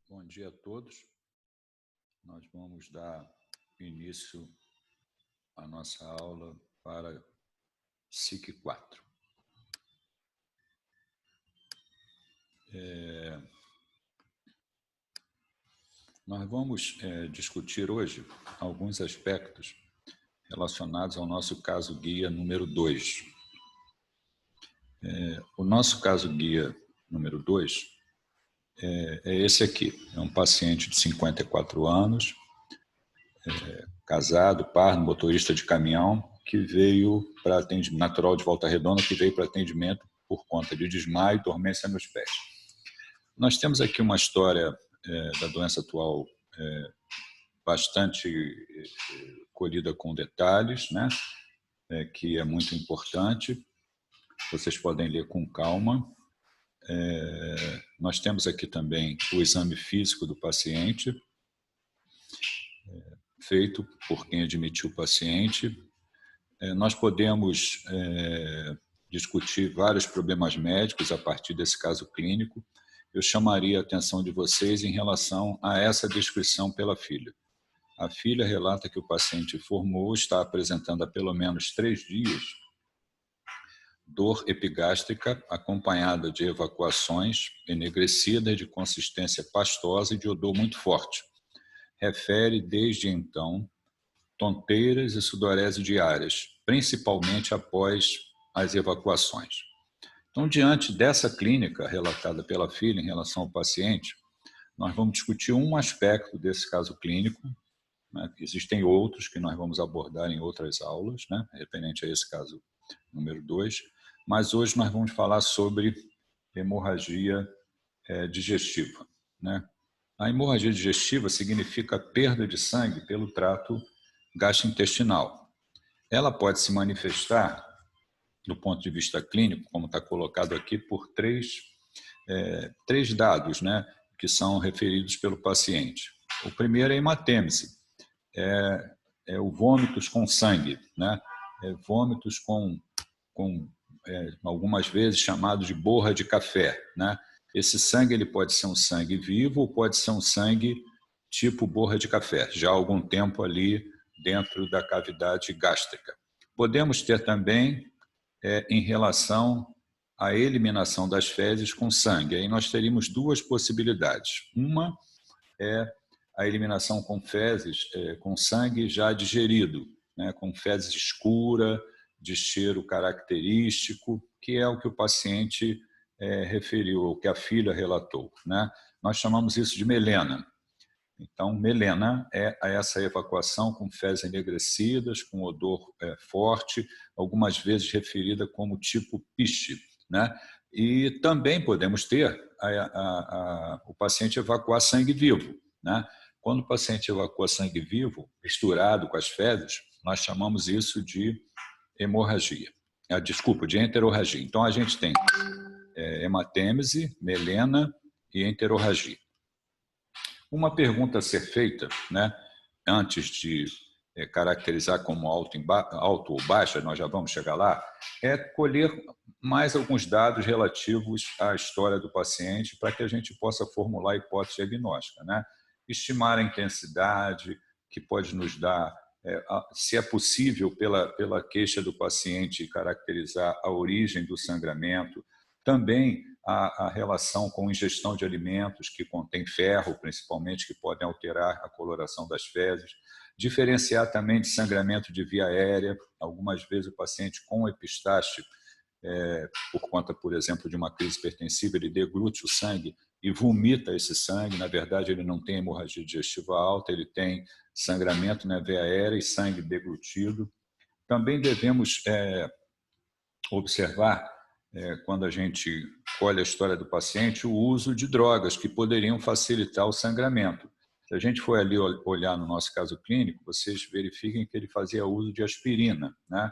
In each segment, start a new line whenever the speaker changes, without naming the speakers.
Bom dia a todos. Nós vamos dar início à nossa aula para SIC 4. Nós vamos discutir hoje alguns aspectos relacionados ao nosso caso guia número 2. O nosso caso guia número 2 é esse aqui. É um paciente de 54 anos, casado, pardo, motorista de caminhão, que veio para atendimento, natural de Volta Redonda, que veio para atendimento por conta de desmaio e dormência nos pés. Nós temos aqui uma história da doença atual bastante colhida com detalhes, né? Que é muito importante. Vocês podem ler com calma. Nós temos aqui também o exame físico do paciente, feito por quem admitiu o paciente. Nós podemos discutir vários problemas médicos a partir desse caso clínico. Eu chamaria a atenção de vocês em relação a essa descrição pela filha. A filha relata que o paciente informou está apresentando há pelo menos 3 dias dor epigástrica acompanhada de evacuações enegrecidas de consistência pastosa e de odor muito forte. Refere desde então tonteiras e sudorese diárias, principalmente após as evacuações. Então, diante dessa clínica relatada pela filha em relação ao paciente, nós vamos discutir um aspecto desse caso clínico, né? Existem outros que nós vamos abordar em outras aulas, né? Referente a esse caso número 2, mas hoje nós vamos falar sobre hemorragia digestiva, né? A hemorragia digestiva significa perda de sangue pelo trato gastrointestinal. Ela pode se manifestar, do ponto de vista clínico, como está colocado aqui, por três dados, né, que são referidos pelo paciente. O primeiro é a hematêmese, é o vômitos com sangue, né, vômitos com algumas vezes chamado de borra de café, né? Esse sangue ele pode ser um sangue vivo ou pode ser um sangue tipo borra de café, já há algum tempo ali dentro da cavidade gástrica. Podemos ter também em relação à eliminação das fezes com sangue. Aí nós teríamos duas possibilidades. Uma é a eliminação com fezes, com sangue já digerido, né, com fezes escura, de cheiro característico, que é o que o paciente referiu, o que a filha relatou, né? Nós chamamos isso de melena. Então, melena é essa evacuação com fezes enegrecidas, com odor forte, algumas vezes referida como tipo piche, né? E também podemos ter o paciente evacuar sangue vivo, né? Quando o paciente evacua sangue vivo, misturado com as fezes, nós chamamos isso de hemorragia. Desculpa, de enterorragia. Então, a gente tem hematêmese, melena e enterorragia. Uma pergunta a ser feita, né, antes de caracterizar como alto ou baixa, nós já vamos chegar lá, é colher mais alguns dados relativos à história do paciente para que a gente possa formular a hipótese diagnóstica, né? Estimar a intensidade, que pode nos dar, se é possível, pela queixa do paciente, caracterizar a origem do sangramento, também a relação com ingestão de alimentos que contêm ferro, principalmente, que podem alterar a coloração das fezes, diferenciar também de sangramento de via aérea. Algumas vezes o paciente com epistaxe, por conta, por exemplo, de uma crise hipertensiva, ele deglute o sangue e vomita esse sangue. Na verdade, ele não tem hemorragia digestiva alta, ele tem sangramento na veia aérea e sangue deglutido. Também devemos observar, quando a gente colhe a história do paciente, o uso de drogas que poderiam facilitar o sangramento. Se a gente for ali olhar no nosso caso clínico, vocês verifiquem que ele fazia uso de aspirina, né?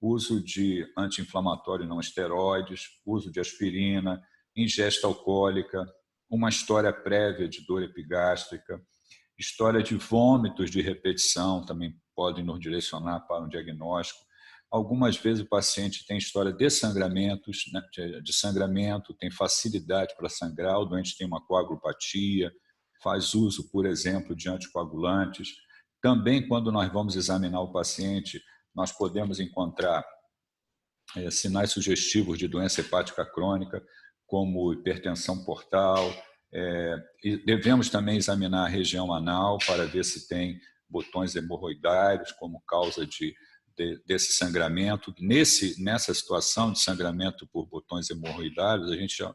Uso de anti-inflamatório não esteroides, uso de aspirina, ingesta alcoólica, uma história prévia de dor epigástrica, história de vômitos de repetição também podem nos direcionar para um diagnóstico. Algumas vezes o paciente tem história de sangramentos, né, de sangramento, tem facilidade para sangrar, o doente tem uma coagulopatia, faz uso, por exemplo, de anticoagulantes. Também, quando nós vamos examinar o paciente, nós podemos encontrar sinais sugestivos de doença hepática crônica, como hipertensão portal. E devemos também examinar a região anal para ver se tem botões hemorroidários como causa desse sangramento. Nessa situação de sangramento por botões hemorroidários, a gente já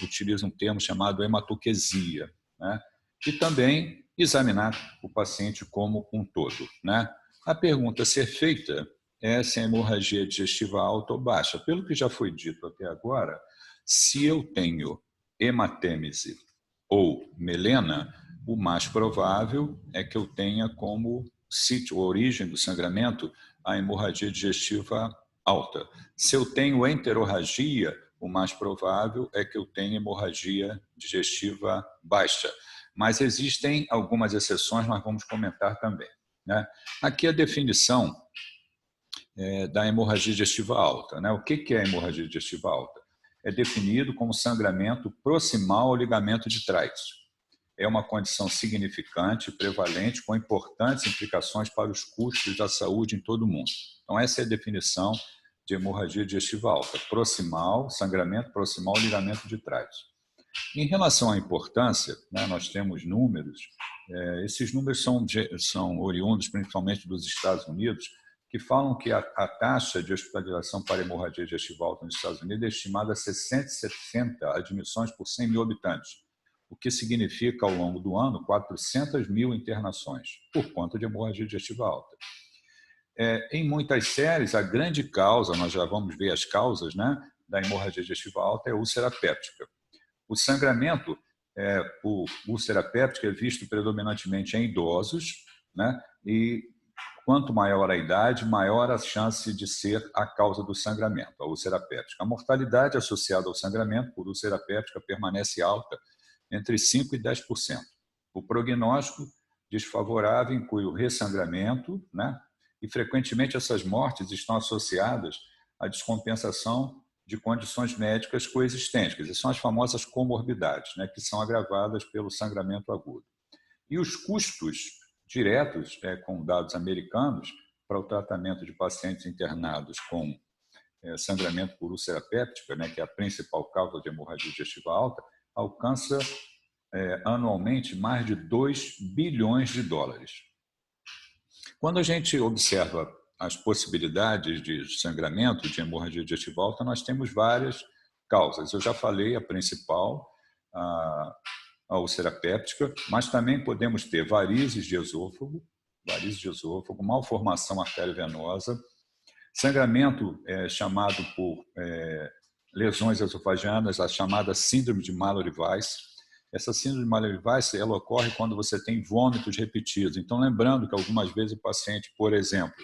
utiliza um termo chamado hematoquesia, né? E também examinar o paciente como um todo, né? A pergunta a ser feita é se a hemorragia digestiva alta ou baixa. Pelo que já foi dito até agora, se eu tenho hematêmese ou melena, o mais provável é que eu tenha como sítio, origem do sangramento, a hemorragia digestiva alta. Se eu tenho enterorragia, o mais provável é que eu tenha hemorragia digestiva baixa. Mas existem algumas exceções, nós vamos comentar também, né? Aqui a definição da hemorragia digestiva alta, né? O que é a hemorragia digestiva alta? É definido como sangramento proximal ao ligamento de trás. É uma condição significante e prevalente com importantes implicações para os custos da saúde em todo o mundo. Então, essa é a definição de hemorragia digestiva alta. Proximal, sangramento proximal ao ligamento de trás. Em relação à importância, né, nós temos números. Esses números são oriundos principalmente dos Estados Unidos, que falam que a taxa de hospitalização para hemorragia digestiva alta nos Estados Unidos é estimada a 660 admissões por 100 mil habitantes, o que significa, ao longo do ano, 400 mil internações por conta de hemorragia digestiva alta. Em muitas séries, a grande causa, nós já vamos ver as causas, né, da hemorragia digestiva alta, é a úlcera péptica. O sangramento por úlcera péptica é visto predominantemente em idosos, né, e quanto maior a idade, maior a chance de ser a causa do sangramento, a úlcera péptica. A mortalidade associada ao sangramento por úlcera péptica permanece alta entre 5% e 10%. O prognóstico desfavorável inclui o ressangramento, né? E frequentemente essas mortes estão associadas à descompensação de condições médicas coexistentes, que são as famosas comorbidades, né? Que são agravadas pelo sangramento agudo. E os custos diretos, com dados americanos, para o tratamento de pacientes internados com sangramento por úlcera péptica, né, que é a principal causa de hemorragia digestiva alta, alcança anualmente mais de 2 bilhões de dólares. Quando a gente observa as possibilidades de sangramento de hemorragia digestiva alta, nós temos várias causas. Eu já falei a principal, a úlcera péptica, mas também podemos ter varizes de esôfago, malformação arteriovenosa, sangramento chamado por lesões esofagianas, a chamada síndrome de Mallory-Weiss. Essa síndrome de Mallory-Weiss, ela ocorre quando você tem vômitos repetidos. Então, lembrando que algumas vezes o paciente, por exemplo,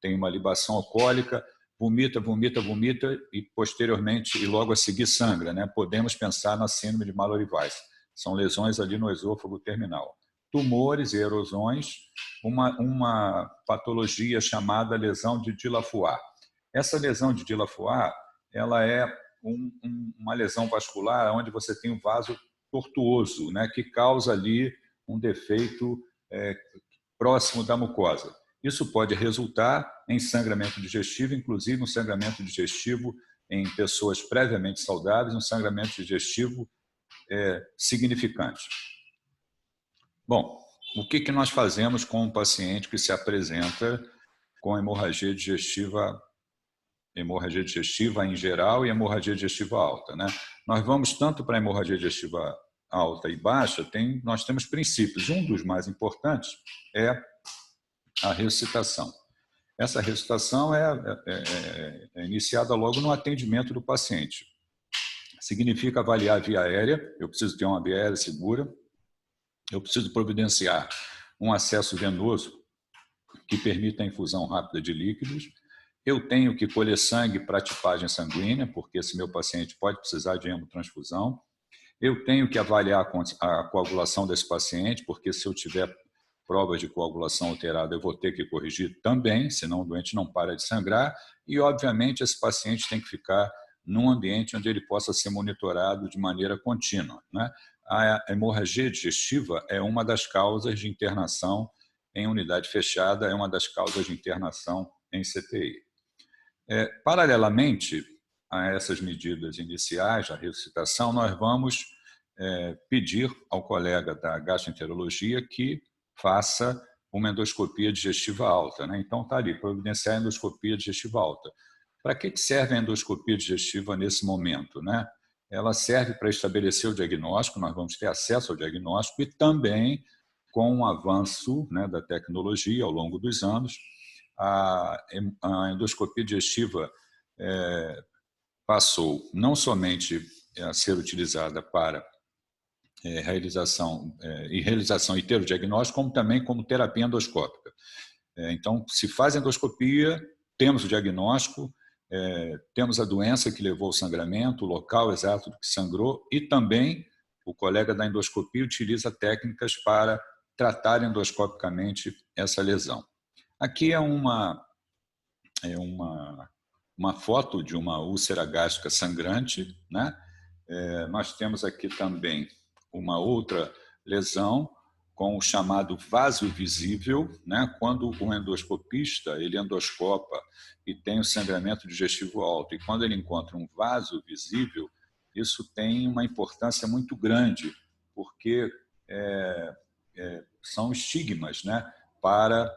tem uma libação alcoólica, vomita e posteriormente e logo a seguir sangra, né? Podemos pensar na síndrome de Mallory-Weiss. São lesões ali no esôfago terminal. Tumores e erosões, uma patologia chamada lesão de Dillafouard. Essa lesão de Dillafouard, ela é uma lesão vascular onde você tem um vaso tortuoso, né, que causa ali um defeito próximo da mucosa. Isso pode resultar em sangramento digestivo, inclusive um sangramento digestivo em pessoas previamente saudáveis, um sangramento digestivo significante. Bom, o que nós fazemos com um paciente que se apresenta com hemorragia digestiva em geral e hemorragia digestiva alta, né? Nós vamos tanto para a hemorragia digestiva alta e baixa, nós temos princípios. Um dos mais importantes é a ressuscitação. Essa ressuscitação é iniciada logo no atendimento do paciente. Significa avaliar a via aérea, eu preciso ter uma via aérea segura, eu preciso providenciar um acesso venoso que permita a infusão rápida de líquidos, eu tenho que colher sangue para tipagem sanguínea, porque esse meu paciente pode precisar de hemotransfusão, eu tenho que avaliar a coagulação desse paciente, porque se eu tiver provas de coagulação alterada, eu vou ter que corrigir também, senão o doente não para de sangrar, e obviamente esse paciente tem que ficar num ambiente onde ele possa ser monitorado de maneira contínua, né? a hemorragia digestiva é uma das causas de internação em unidade fechada, é uma das causas de internação em CTI. Paralelamente a essas medidas iniciais, a ressuscitação, nós vamos pedir ao colega da gastroenterologia que faça uma endoscopia digestiva alta. Né? Então, está ali, providenciar a endoscopia digestiva alta. Para que serve a endoscopia digestiva nesse momento? Né? Ela serve para estabelecer o diagnóstico, nós vamos ter acesso ao diagnóstico e também, com o avanço, né, da tecnologia ao longo dos anos, a endoscopia digestiva passou não somente a ser utilizada para realização e ter o diagnóstico, como também como terapia endoscópica. Então, se faz endoscopia, temos o diagnóstico, temos a doença que levou ao sangramento, o local exato do que sangrou e também o colega da endoscopia utiliza técnicas para tratar endoscopicamente essa lesão. Aqui é uma foto de uma úlcera gástrica sangrante, né? Nós temos aqui também uma outra lesão com o chamado vaso visível, né? Quando o endoscopista ele endoscopa e tem o sangramento digestivo alto, e quando ele encontra um vaso visível, isso tem uma importância muito grande, porque são estigmas, né? Para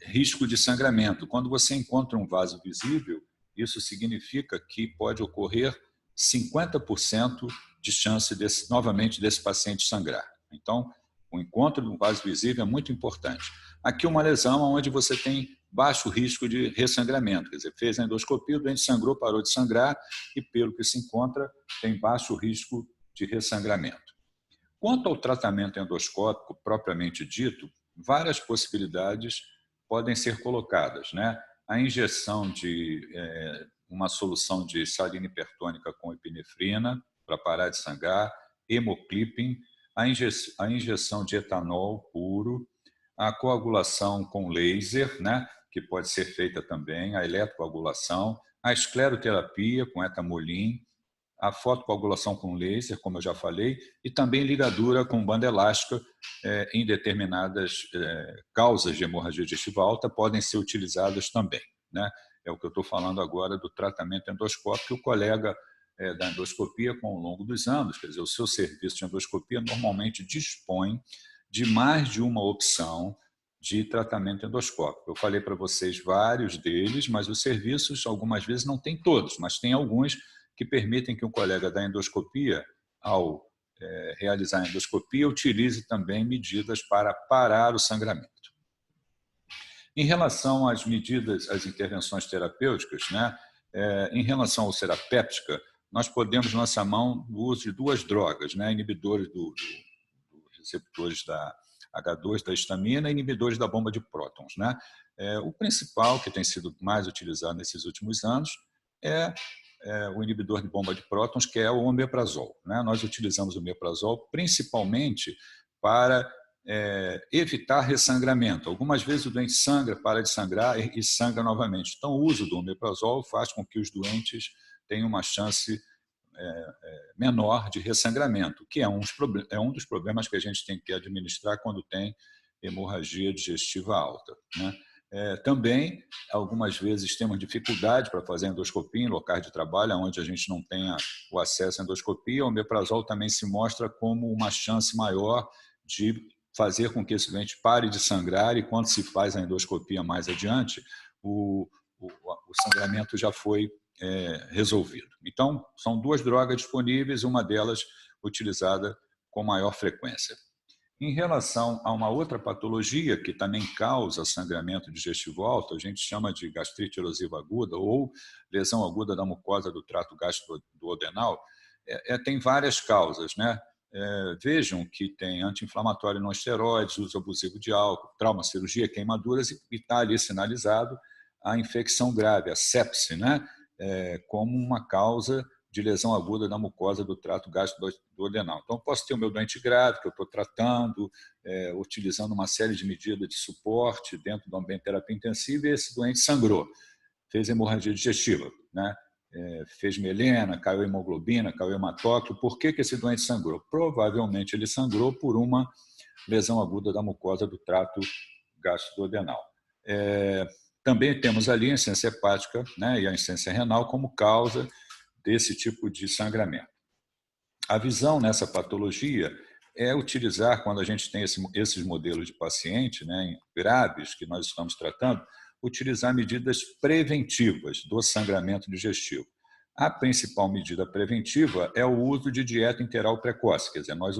risco de sangramento. Quando você encontra um vaso visível, isso significa que pode ocorrer 50% de chance novamente desse paciente sangrar. Então, o encontro de um vaso visível é muito importante. Aqui uma lesão onde você tem baixo risco de ressangramento, quer dizer, fez a endoscopia, o doente sangrou, parou de sangrar e, pelo que se encontra, tem baixo risco de ressangramento. Quanto ao tratamento endoscópico propriamente dito, várias possibilidades podem ser colocadas, né? A injeção de uma solução de salina hipertônica com epinefrina para parar de sangrar, hemoclipping, a injeção de etanol puro, a coagulação com laser, né? Que pode ser feita também, a eletrocoagulação, a escleroterapia com etamolin, a fotocoagulação com laser, como eu já falei, e também ligadura com banda elástica em determinadas causas de hemorragia digestiva alta podem ser utilizadas também. Né? É o que eu estou falando agora do tratamento endoscópico. O colega da endoscopia, com o longo dos anos, quer dizer, o seu serviço de endoscopia normalmente dispõe de mais de uma opção de tratamento endoscópico. Eu falei para vocês vários deles, mas os serviços, algumas vezes, não tem todos, mas tem alguns que permitem que o colega da endoscopia, ao realizar a endoscopia, utilize também medidas para parar o sangramento. Em relação às medidas, às intervenções terapêuticas, né, em relação à úlcera péptica, nós podemos lançar mão do uso de duas drogas, né, inibidores dos receptores da H2 da histamina e inibidores da bomba de prótons. Né? O principal, que tem sido mais utilizado nesses últimos anos, é o inibidor de bomba de prótons, que é o omeprazol. Né? Nós utilizamos o omeprazol principalmente para evitar ressangramento. Algumas vezes o doente sangra, para de sangrar e sangra novamente. Então, o uso do omeprazol faz com que os doentes tenham uma chance menor de ressangramento, que é um dos problemas que a gente tem que administrar quando tem hemorragia digestiva alta. Né? Também, algumas vezes, temos dificuldade para fazer endoscopia em locais de trabalho, onde a gente não tenha o acesso à endoscopia. O omeprazol também se mostra como uma chance maior de fazer com que esse doente pare de sangrar e, quando se faz a endoscopia mais adiante, o sangramento já foi resolvido. Então, são duas drogas disponíveis, uma delas utilizada com maior frequência. Em relação a uma outra patologia que também causa sangramento digestivo alto, a gente chama de gastrite erosiva aguda ou lesão aguda da mucosa do trato gastroduodenal, tem várias causas, né? Vejam que tem anti-inflamatório não esteroides, uso abusivo de álcool, trauma, cirurgia, queimaduras, e está ali sinalizado a infecção grave, a sepse, né? Como uma causa de lesão aguda da mucosa do trato gastroduodenal. Então, eu posso ter o meu doente grave, que eu estou tratando, utilizando uma série de medidas de suporte dentro do ambiente de terapia intensiva, e esse doente sangrou, fez hemorragia digestiva. Né? fez melena, caiu hemoglobina, caiu hematócrito. Por que esse doente sangrou? Provavelmente ele sangrou por uma lesão aguda da mucosa do trato gastrodenal. Também temos ali a insuficiência hepática, né, e a insuficiência renal como causa desse tipo de sangramento. A visão nessa patologia é utilizar, quando a gente tem esses modelos de paciente, né, graves que nós estamos tratando, utilizar medidas preventivas do sangramento digestivo. A principal medida preventiva é o uso de dieta enteral precoce, quer dizer, nós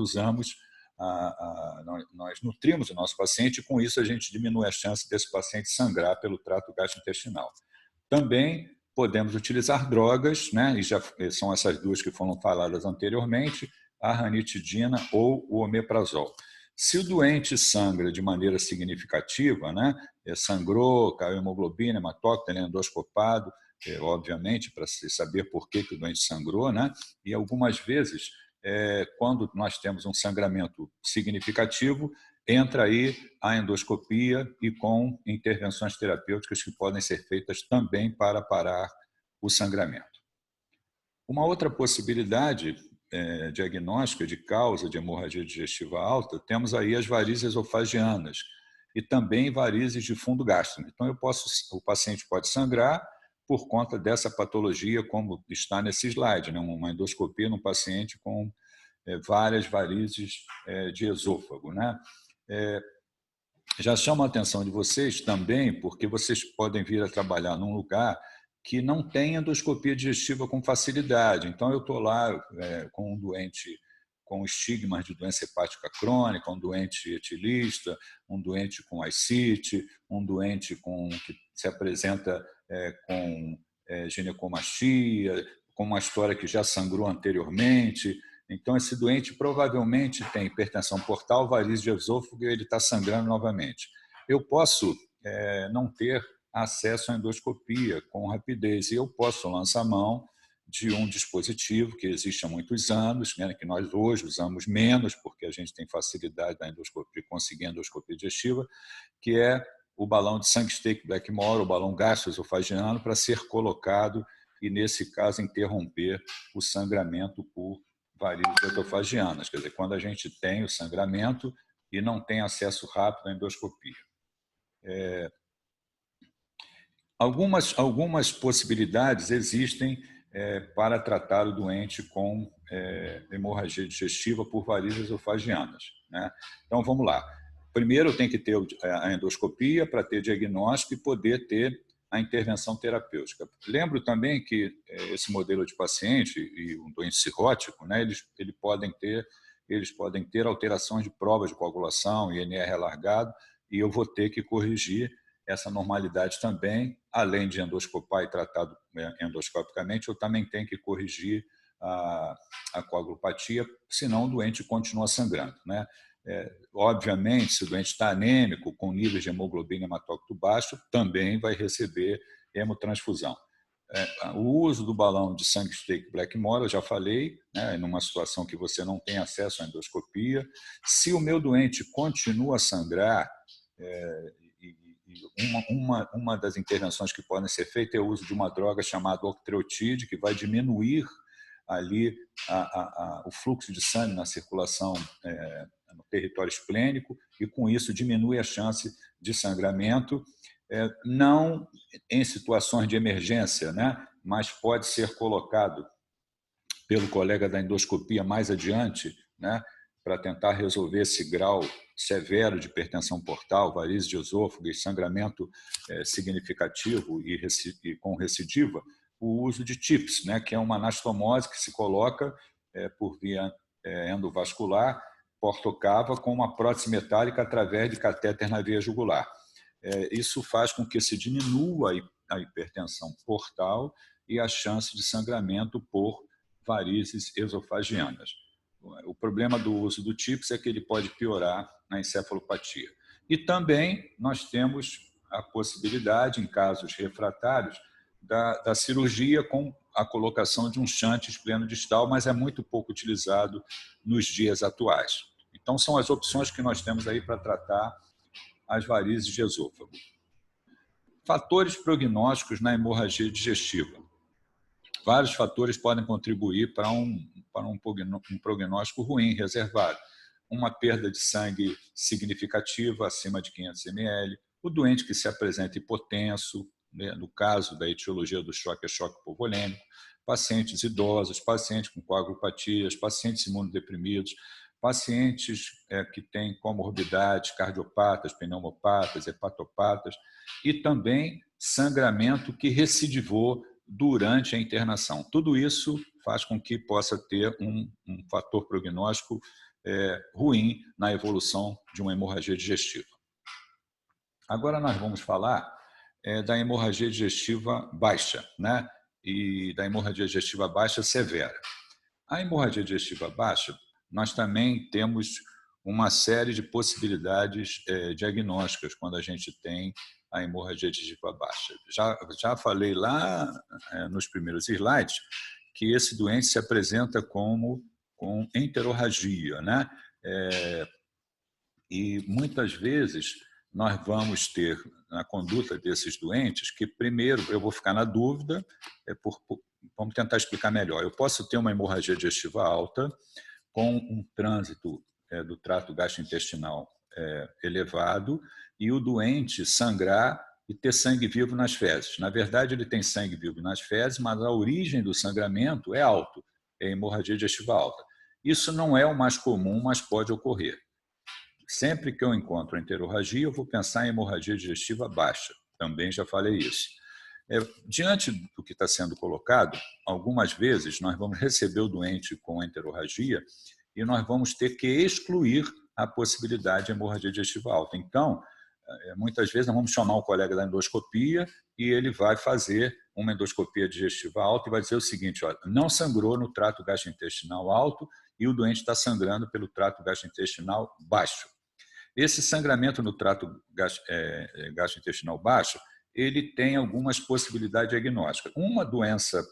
nós nutrimos o nosso paciente e com isso a gente diminui a chance desse paciente sangrar pelo trato gastrointestinal. Também podemos utilizar drogas, né, e já são essas duas que foram faladas anteriormente, a ranitidina ou o omeprazol. Se o doente sangra de maneira significativa, né, sangrou, caiu hemoglobina, hematócrito, ele é endoscopado, obviamente, para se saber por que o doente sangrou, né, e algumas vezes, quando nós temos um sangramento significativo, entra aí a endoscopia e com intervenções terapêuticas que podem ser feitas também para parar o sangramento. Uma outra possibilidade diagnóstica de causa de hemorragia digestiva alta, temos aí as varizes esofagianas e também varizes de fundo gástrico. Então, o paciente pode sangrar por conta dessa patologia, como está nesse slide, né? Uma endoscopia num paciente com várias varizes de esôfago, né? Já chamo a atenção de vocês também, porque vocês podem vir a trabalhar num lugar que não tem endoscopia digestiva com facilidade. Então, eu estou lá com um doente com estigmas de doença hepática crônica, um doente etilista, um doente com ascite, um doente que se apresenta com ginecomastia, com uma história que já sangrou anteriormente. Então, esse doente provavelmente tem hipertensão portal, varize de esôfago e ele está sangrando novamente. Eu posso não ter acesso à endoscopia com rapidez e eu posso lançar mão de um dispositivo que existe há muitos anos, né, que nós hoje usamos menos porque a gente tem facilidade da endoscopia, de conseguir endoscopia digestiva, que é o balão de Sanger-Stake Blackmore, o balão gastroesofagiano, para ser colocado e, nesse caso, interromper o sangramento por varizes esofagianas, quer dizer, quando a gente tem o sangramento e não tem acesso rápido à endoscopia. Algumas possibilidades existem para tratar o doente com hemorragia digestiva por varizes esofagianas, né? Então, vamos lá. Primeiro, tem que ter a endoscopia para ter diagnóstico e poder ter a intervenção terapêutica. Lembro também que esse modelo de paciente e um doente cirrótico, né, eles podem ter alterações de provas de coagulação, INR alargado, e eu vou ter que corrigir essa normalidade também, além de endoscopar e tratado endoscopicamente, eu também tenho que corrigir a coagulopatia, senão o doente continua sangrando, né? Obviamente, se o doente está anêmico, com níveis de hemoglobina e hematócrito baixo, também vai receber hemotransfusão. O uso do balão de Sanger-Stake Blackmore, eu já falei, né, numa situação que você não tem acesso à endoscopia. Se o meu doente continua a sangrar, uma das intervenções que podem ser feitas é o uso de uma droga chamada octreotide, que vai diminuir ali o fluxo de sangue na circulação no território esplênico e, com isso, diminui a chance de sangramento, não em situações de emergência, né? Mas pode ser colocado pelo colega da endoscopia mais adiante, né? Para tentar resolver esse grau severo de hipertensão portal, varizes de esôfago e sangramento significativo e com recidiva, o uso de TIPS, né, que é uma anastomose que se coloca por via endovascular, portocava, com uma prótese metálica através de catéter na veia jugular. Isso faz com que se diminua a hipertensão portal e a chance de sangramento por varizes esofagianas. O problema do uso do TIPS é que ele pode piorar na encefalopatia. E também nós temos a possibilidade, em casos refratários, da cirurgia com a colocação de um shunt espleno-distal, mas é muito pouco utilizado nos dias atuais. Então, são as opções que nós temos aí para tratar as varizes de esôfago. Fatores prognósticos na hemorragia digestiva. vários fatores podem contribuir para um prognóstico ruim, reservado. Uma perda de sangue significativa, acima de 500 ml, o doente que se apresenta hipotenso, né, no caso da etiologia do choque, é choque hipovolêmico, pacientes idosos, pacientes com coagulopatias, pacientes imunodeprimidos, pacientes que têm comorbidades cardiopatas, pneumopatas, hepatopatas, e também sangramento que recidivou durante a internação. Tudo isso faz com que possa ter um fator prognóstico ruim na evolução de uma hemorragia digestiva. Agora nós vamos falar da hemorragia digestiva baixa, né? E da hemorragia digestiva baixa severa. A hemorragia digestiva baixa, nós também temos uma série de possibilidades diagnósticas quando a gente tem a hemorragia digestiva baixa. Já falei lá nos primeiros slides que esse doente se apresenta com enterorragia, né? E muitas vezes nós vamos ter na conduta desses doentes que, primeiro, eu vou ficar na dúvida, vamos tentar explicar melhor. Eu posso ter uma hemorragia digestiva alta com um trânsito do trato gastrointestinal elevado e o doente sangrar e ter sangue vivo nas fezes. Na verdade, ele tem sangue vivo nas fezes, mas a origem do sangramento é alto, é hemorragia digestiva alta. Isso não é o mais comum, mas pode ocorrer. Sempre que eu encontro a enterorragia, eu vou pensar em hemorragia digestiva baixa. Também já falei isso. Diante do que está sendo colocado, algumas vezes nós vamos receber o doente com enterorragia e nós vamos ter que excluir a possibilidade de hemorragia digestiva alta. Então, muitas vezes nós vamos chamar o colega da endoscopia e ele vai fazer uma endoscopia digestiva alta e vai dizer o seguinte: olha, não sangrou no trato gastrointestinal alto e o doente está sangrando pelo trato gastrointestinal baixo. Esse sangramento no trato gastrointestinal baixo, ele tem algumas possibilidades diagnósticas. Uma doença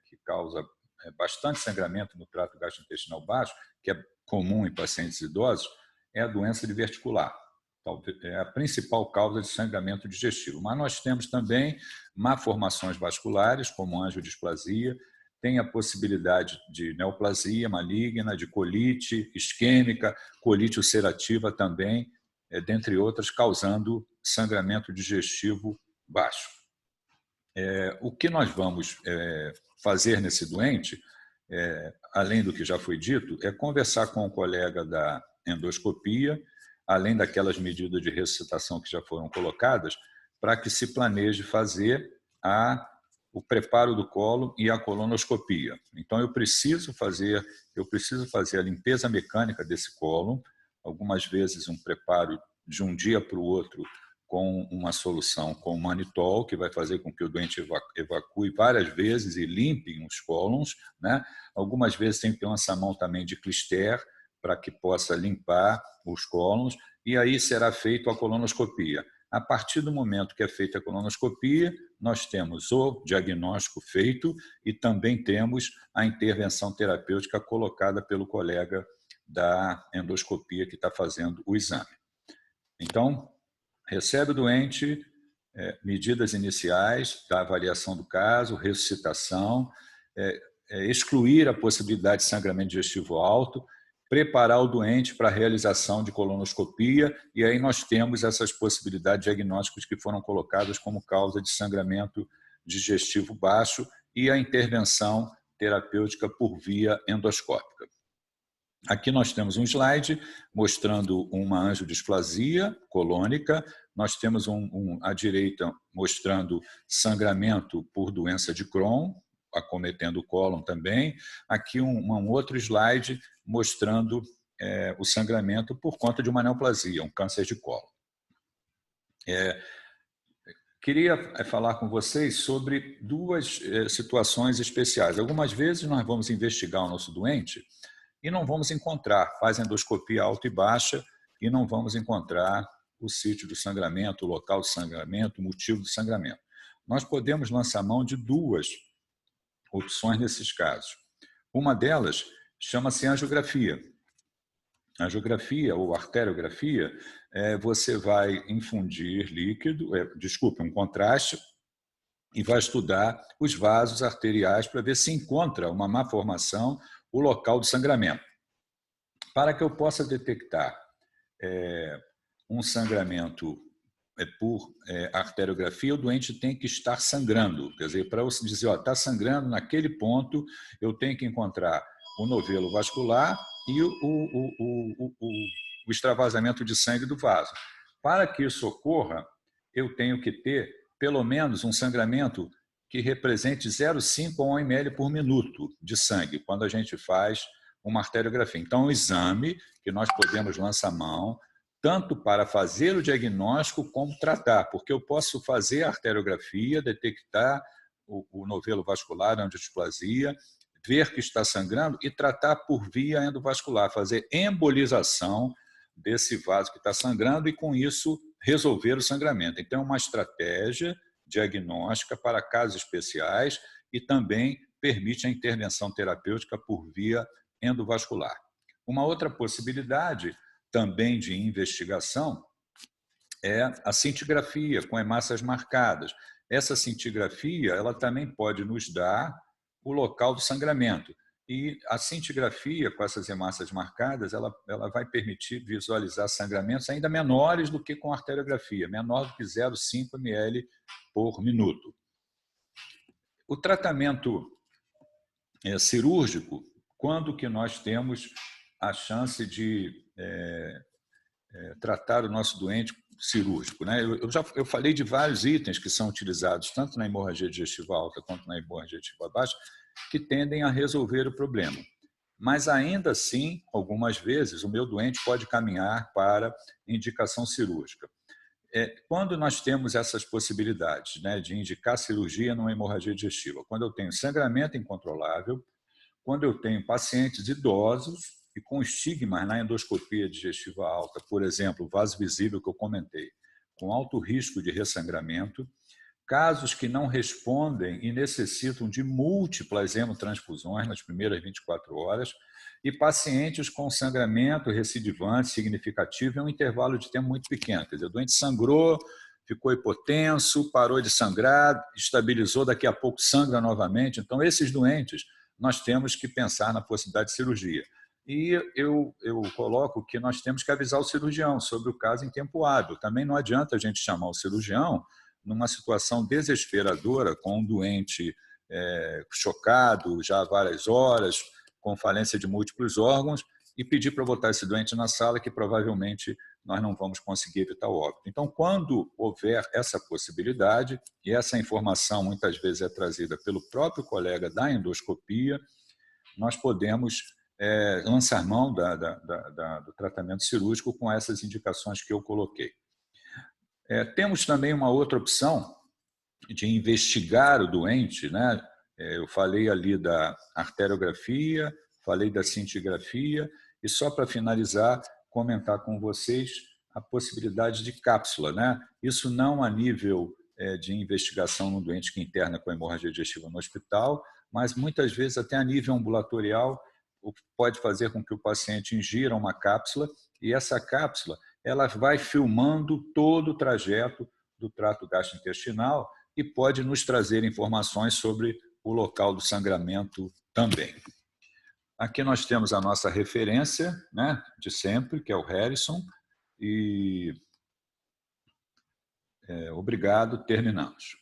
que causa bastante sangramento no trato gastrointestinal baixo, que é comum em pacientes idosos, é a doença diverticular. É a principal causa de sangramento digestivo. Mas nós temos também malformações vasculares, como angiodisplasia, tem a possibilidade de neoplasia maligna, de colite isquêmica, colite ulcerativa também, dentre outras, causando sangramento digestivo baixo. O que nós vamos fazer nesse doente, além do que já foi dito, é conversar com o colega da endoscopia, além daquelas medidas de ressuscitação que já foram colocadas, para que se planeje fazer o preparo do cólon e a colonoscopia. Então, eu preciso fazer a limpeza mecânica desse cólon, algumas vezes um preparo de um dia para o outro com uma solução com manitol, que vai fazer com que o doente evacue várias vezes e limpe os cólons, né? Algumas vezes tem que lançar mão também de clister para que possa limpar os cólons, e aí será feita a colonoscopia. A partir do momento que é feita a colonoscopia, nós temos o diagnóstico feito e também temos a intervenção terapêutica colocada pelo colega da endoscopia que está fazendo o exame. Então, recebe o doente, medidas iniciais da avaliação do caso, ressuscitação, excluir a possibilidade de sangramento digestivo alto, preparar o doente para a realização de colonoscopia, e aí nós temos essas possibilidades diagnósticas que foram colocadas como causa de sangramento digestivo baixo e a intervenção terapêutica por via endoscópica. Aqui nós temos um slide mostrando uma angiodisplasia colônica, nós temos à direita mostrando sangramento por doença de Crohn, acometendo o cólon também. Aqui um outro slide mostrando o sangramento por conta de uma neoplasia, um câncer de cólon. Queria falar com vocês sobre duas situações especiais. Algumas vezes nós vamos investigar o nosso doente e não vamos encontrar, faz endoscopia alta e baixa e não vamos encontrar o sítio do sangramento, o local do sangramento, o motivo do sangramento. Nós podemos lançar mão de duas opções nesses casos. Uma delas chama-se angiografia. Angiografia ou e vai estudar os vasos arteriais para ver se encontra uma má formação, o local do sangramento. Para que eu possa detectar um sangramento por arteriografia, o doente tem que estar sangrando. Quer dizer, para você dizer, está sangrando naquele ponto, eu tenho que encontrar o novelo vascular e o extravasamento de sangue do vaso. Para que isso ocorra, eu tenho que ter pelo menos um sangramento que represente 0,5 a 1 ml por minuto de sangue, quando a gente faz uma arteriografia. Então, é um exame que nós podemos lançar mão, tanto para fazer o diagnóstico como tratar, porque eu posso fazer a arteriografia, detectar o novelo vascular, a angiodisplasia, ver que está sangrando e tratar por via endovascular, fazer embolização desse vaso que está sangrando e, com isso, resolver o sangramento. Então, é uma estratégia diagnóstica para casos especiais e também permite a intervenção terapêutica por via endovascular. Uma outra possibilidade também de investigação é a cintigrafia com hemácias marcadas. Essa cintigrafia ela também pode nos dar o local do sangramento. E a cintigrafia com essas hemácias marcadas, ela vai permitir visualizar sangramentos ainda menores do que com a arteriografia, menor do que 0,5 ml por minuto. O tratamento cirúrgico, quando que nós temos a chance de tratar o nosso doente cirúrgico, né? Eu falei de vários itens que são utilizados tanto na hemorragia digestiva alta quanto na hemorragia digestiva baixa, que tendem a resolver o problema. Mas ainda assim, algumas vezes, o meu doente pode caminhar para indicação cirúrgica. Quando nós temos essas possibilidades, né, de indicar cirurgia numa hemorragia digestiva, quando eu tenho sangramento incontrolável, quando eu tenho pacientes idosos e com estigmas na endoscopia digestiva alta, por exemplo, o vaso visível que eu comentei, com alto risco de ressangramento, casos que não respondem e necessitam de múltiplas hemotransfusões nas primeiras 24 horas e pacientes com sangramento recidivante significativo em um intervalo de tempo muito pequeno. Quer dizer, o doente sangrou, ficou hipotenso, parou de sangrar, estabilizou, daqui a pouco sangra novamente. Então, esses doentes, nós temos que pensar na possibilidade de cirurgia. E eu coloco que nós temos que avisar o cirurgião sobre o caso em tempo hábil. Também não adianta a gente chamar o cirurgião numa situação desesperadora, com um doente chocado já há várias horas, com falência de múltiplos órgãos, e pedir para botar esse doente na sala, que provavelmente nós não vamos conseguir evitar o óbito. Então, quando houver essa possibilidade, e essa informação muitas vezes é trazida pelo próprio colega da endoscopia, nós podemos lançar mão do tratamento cirúrgico com essas indicações que eu coloquei. Temos também uma outra opção de investigar o doente, né? Eu falei ali da arteriografia, falei da cintigrafia, e só para finalizar, comentar com vocês a possibilidade de cápsula, né? Isso não a nível de investigação no doente que interna com hemorragia digestiva no hospital, mas muitas vezes até a nível ambulatorial, o que pode fazer com que o paciente ingira uma cápsula, e essa cápsula ela vai filmando todo o trajeto do trato gastrointestinal e pode nos trazer informações sobre o local do sangramento também. Aqui nós temos a nossa referência, né, de sempre, que é o Harrison, e obrigado, terminamos.